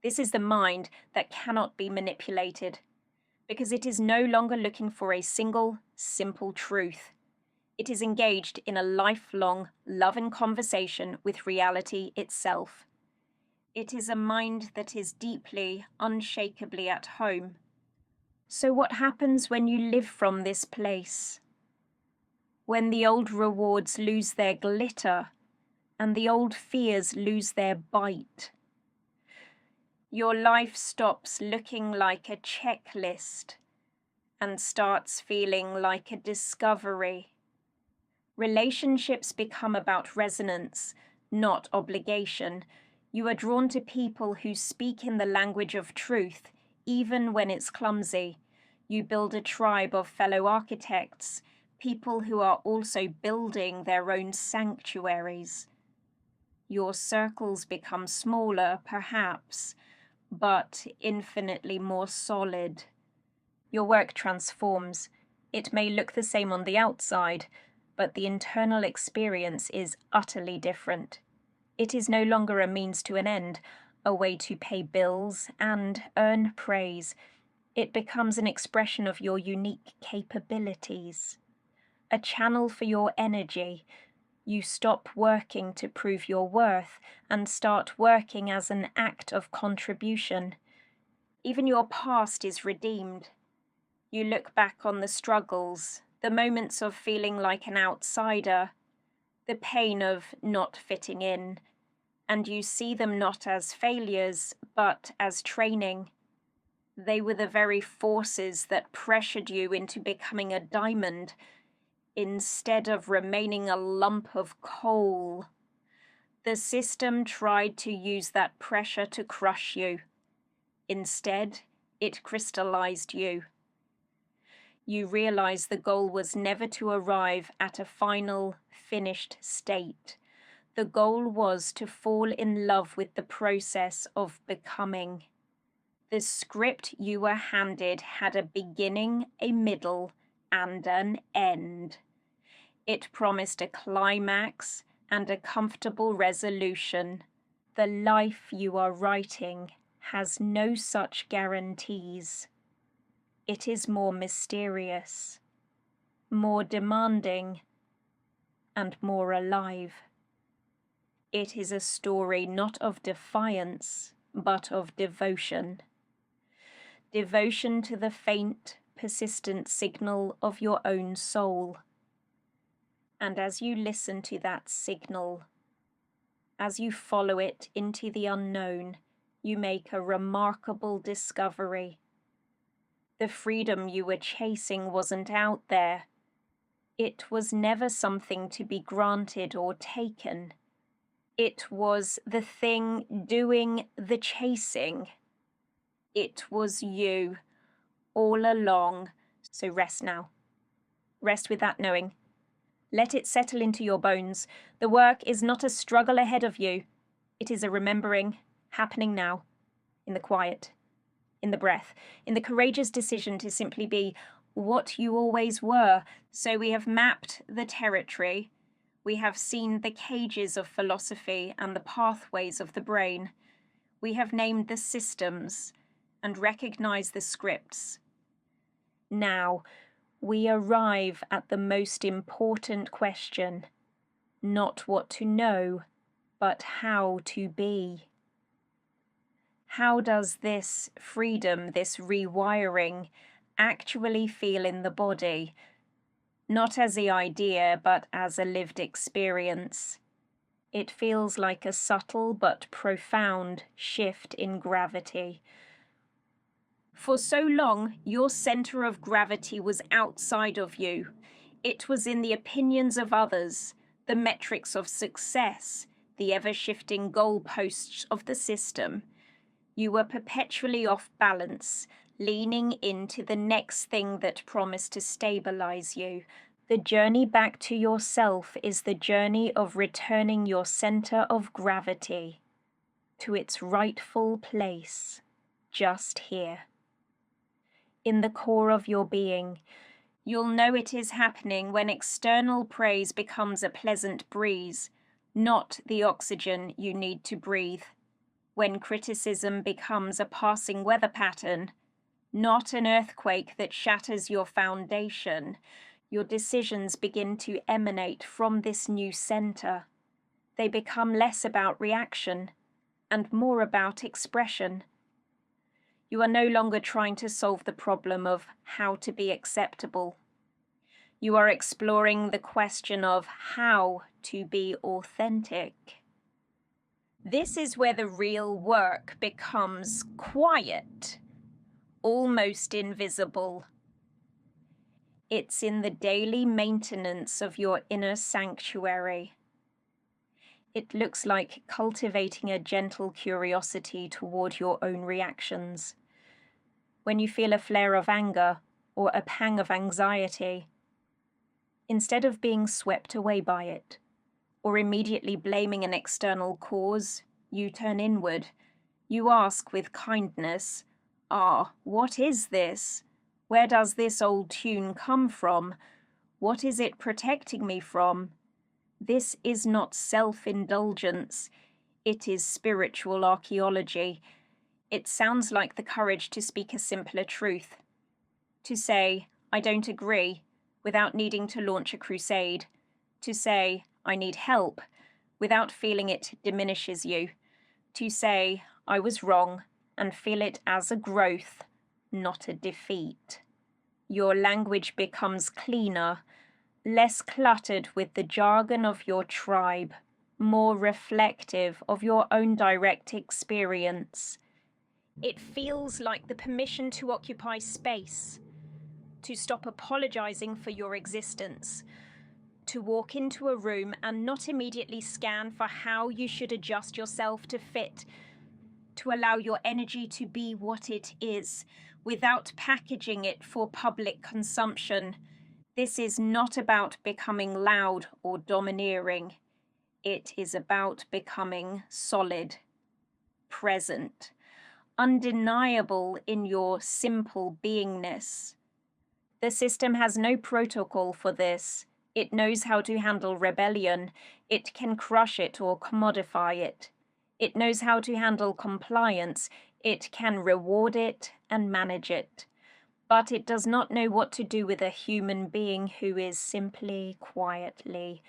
This is the mind that cannot be manipulated, because it is no longer looking for a single, simple truth. It is engaged in a lifelong, loving conversation with reality itself. It is a mind that is deeply, unshakably at home. So what happens when you live from this place? When the old rewards lose their glitter and the old fears lose their bite? Your life stops looking like a checklist and starts feeling like a discovery. Relationships become about resonance, not obligation. You are drawn to people who speak in the language of truth, even when it's clumsy. You build a tribe of fellow architects, people who are also building their own sanctuaries. Your circles become smaller, perhaps, but infinitely more solid. Your work transforms. It may look the same on the outside, but the internal experience is utterly different. It is no longer a means to an end, a way to pay bills and earn praise. It becomes an expression of your unique capabilities, a channel for your energy. You stop working to prove your worth and start working as an act of contribution. Even your past is redeemed. You look back on the struggles, the moments of feeling like an outsider, the pain of not fitting in, and you see them not as failures, but as training. They were the very forces that pressured you into becoming a diamond, instead of remaining a lump of coal. The system tried to use that pressure to crush you. Instead, it crystallized you. You realize the goal was never to arrive at a final, finished state. The goal was to fall in love with the process of becoming. The script you were handed had a beginning, a middle, and an end. It promised a climax and a comfortable resolution. The life you are writing has no such guarantees. It is more mysterious, more demanding, and more alive. It is a story not of defiance, but of devotion. Devotion to the faint, persistent signal of your own soul. And as you listen to that signal, as you follow it into the unknown, you make a remarkable discovery. The freedom you were chasing wasn't out there. It was never something to be granted or taken. It was the thing doing the chasing. It was you all along. So rest now. Rest with that knowing. Let it settle into your bones. The work is not a struggle ahead of you. It is a remembering happening now, in the quiet, in the breath, in the courageous decision to simply be what you always were. So we have mapped the territory. We have seen the cages of philosophy and the pathways of the brain. We have named the systems and recognized the scripts. Now, we arrive at the most important question, not what to know, but how to be. How does this freedom, this rewiring, actually feel in the body? Not as the idea, but as a lived experience. It feels like a subtle but profound shift in gravity. For so long, your center of gravity was outside of you. It was in the opinions of others, the metrics of success, the ever-shifting goalposts of the system. You were perpetually off balance, leaning into the next thing that promised to stabilize you. The journey back to yourself is the journey of returning your center of gravity to its rightful place, just here. In the core of your being, you'll know it is happening when external praise becomes a pleasant breeze, not the oxygen you need to breathe. When criticism becomes a passing weather pattern, not an earthquake that shatters your foundation. Your decisions begin to emanate from this new center. They become less about reaction and more about expression. You are no longer trying to solve the problem of how to be acceptable. You are exploring the question of how to be authentic. This is where the real work becomes quiet, almost invisible. It's in the daily maintenance of your inner sanctuary. It looks like cultivating a gentle curiosity toward your own reactions. When you feel a flare of anger or a pang of anxiety, instead of being swept away by it, or immediately blaming an external cause, you turn inward. You ask with kindness, what is this? Where does this old tune come from? What is it protecting me from? This is not self-indulgence. It is spiritual archaeology. It sounds like the courage to speak a simpler truth. To say, I don't agree, without needing to launch a crusade. To say, I need help, without feeling it diminishes you. To say, I was wrong, and feel it as a growth, not a defeat. Your language becomes cleaner, less cluttered with the jargon of your tribe, more reflective of your own direct experience. It feels like the permission to occupy space, to stop apologizing for your existence, to walk into a room and not immediately scan for how you should adjust yourself to fit, to allow your energy to be what it is, without packaging it for public consumption. This is not about becoming loud or domineering. It is about becoming solid, present, undeniable in your simple beingness. The system has no protocol for this. It knows how to handle rebellion. It can crush it or commodify it. It knows how to handle compliance. It can reward it and manage it. But it does not know what to do with a human being who is simply, quietly,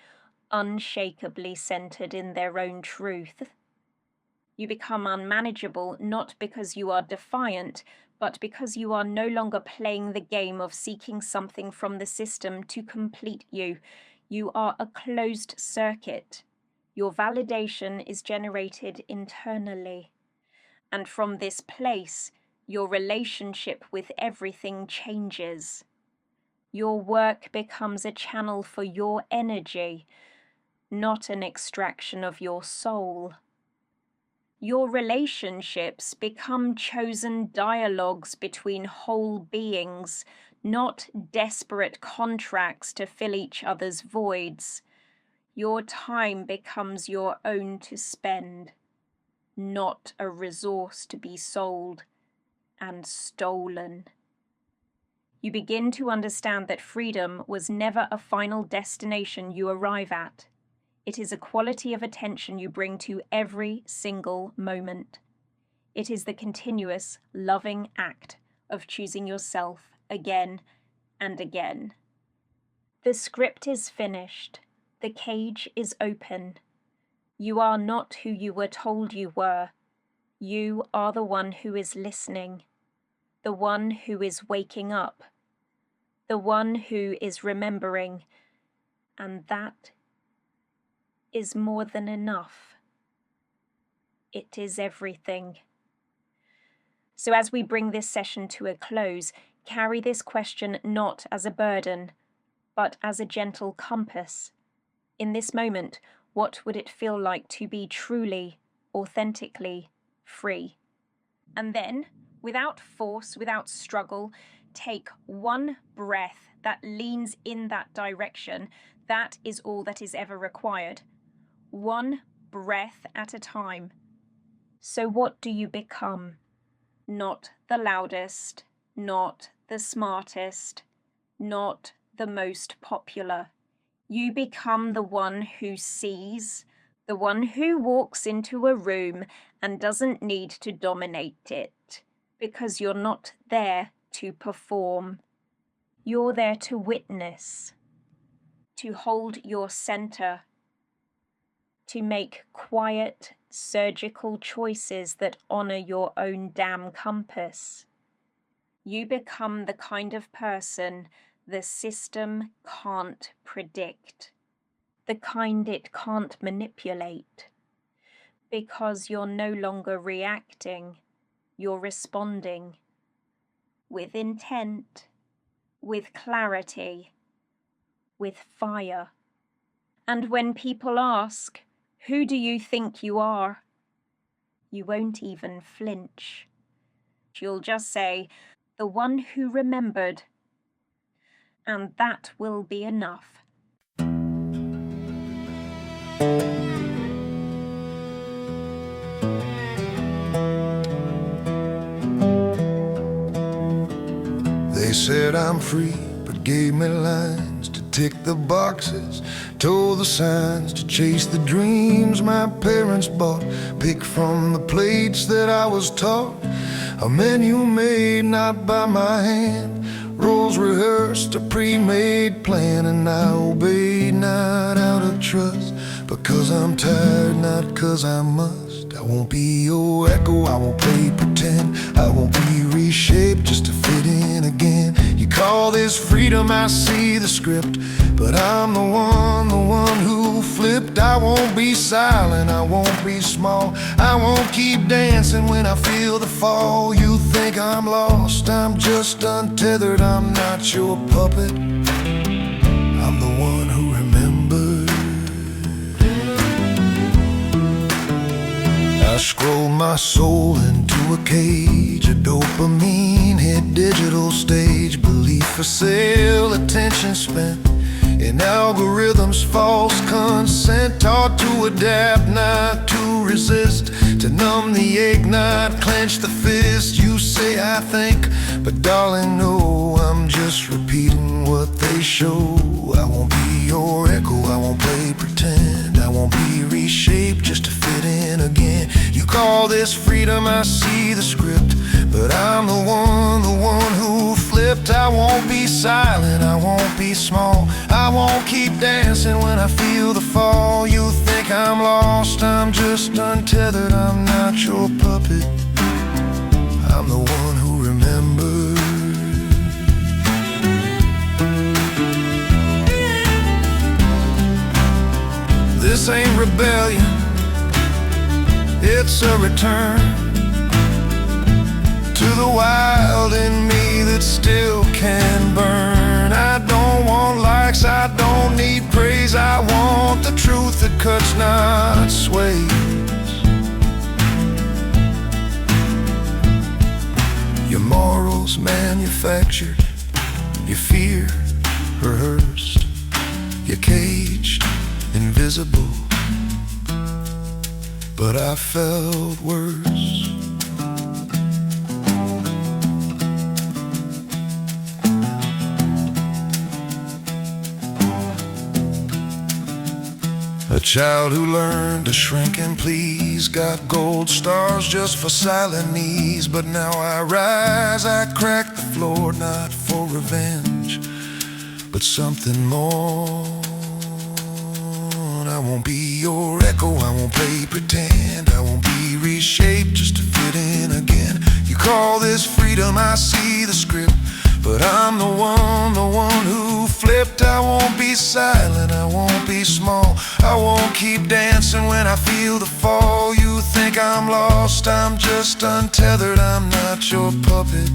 unshakably centered in their own truth. You become unmanageable not because you are defiant, but because you are no longer playing the game of seeking something from the system to complete you. You are a closed circuit. Your validation is generated internally. And from this place, your relationship with everything changes. Your work becomes a channel for your energy, not an extraction of your soul. Your relationships become chosen dialogues between whole beings, not desperate contracts to fill each other's voids. Your time becomes your own to spend, not a resource to be sold and stolen. You begin to understand that freedom was never a final destination you arrive at. It is a quality of attention you bring to every single moment. It is the continuous, loving act of choosing yourself again and again. The script is finished. The cage is open. You are not who you were told you were. You are the one who is listening, the one who is waking up, the one who is remembering, and that is more than enough. It is everything. So as we bring this session to a close, carry this question not as a burden, but as a gentle compass. In this moment, what would it feel like to be truly, authentically free? And then, without force, without struggle, take one breath that leans in that direction. That is all that is ever required. One breath at a time. So what do you become? Not the loudest, not the smartest, not the most popular. You become the one who sees, the one who walks into a room and doesn't need to dominate it, because you're not there to perform. You're there to witness, to hold your center, to make quiet, surgical choices that honor your own damn compass. You become the kind of person the system can't predict, the kind it can't manipulate, because you're no longer reacting, you're responding with intent, with clarity, with fire. And when people ask, "Who do you think you are?" you won't even flinch. You'll just say, "The one who remembered," and that will be enough. They said I'm free, but gave me lines to tick the boxes, told the signs to chase the dreams my parents bought, pick from the plates that I was taught, a menu made not by my hand, roles rehearsed, a pre-made plan, and I obeyed not out of trust, because I'm tired, not 'cause I must. I won't be your echo, I won't play pretend, I won't be reshaped just to fit in again. You call this freedom, I see the script, but I'm the one who flipped. I won't be silent, I won't be small, I won't keep dancing when I feel the fall. You think I'm lost, I'm just untethered, I'm not your puppet, I'm the one who remembers. I scroll my soul into a cage, a dopamine hit digital stage, belief for sale, attention spent in algorithms, false consent, taught to adapt, not to resist, to numb the ache, not clench the fist. You say I think, but darling, no, I'm just repeating what they show. I won't be your echo, I won't play pretend, I won't be reshaped just to fit in again. You call this freedom, I see the script, but I'm the one who flipped. I won't be silent, I won't be small, I won't keep dancing when I feel the fall. You think I'm lost, I'm just untethered, I'm not your puppet, I'm the one who remembers. This ain't rebellion, it's a return to the wild in me that still can burn. I don't want likes, I don't need praise, I want the truth that cuts not sways. Your morals manufactured, your fear rehearsed, you're caged, invisible, but I felt worse. A child who learned to shrink and please, got gold stars just for silent knees. But now I rise, I crack the floor, not for revenge, but something more. I won't be your echo, I won't play pretend, I won't be reshaped just to fit in again. You call this freedom, I see the script, but I'm the one who flipped. I won't be silent, I won't be small, I won't keep dancing when I feel the fall. You think I'm lost, I'm just untethered, I'm not your puppet,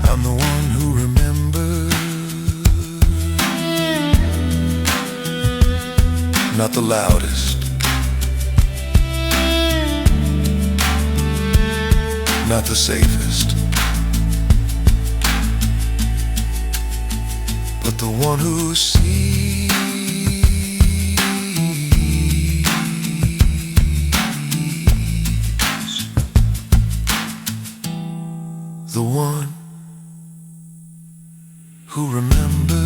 I'm the one who remembers. Not the loudest, not the safest, but the one who sees, the one who remembers.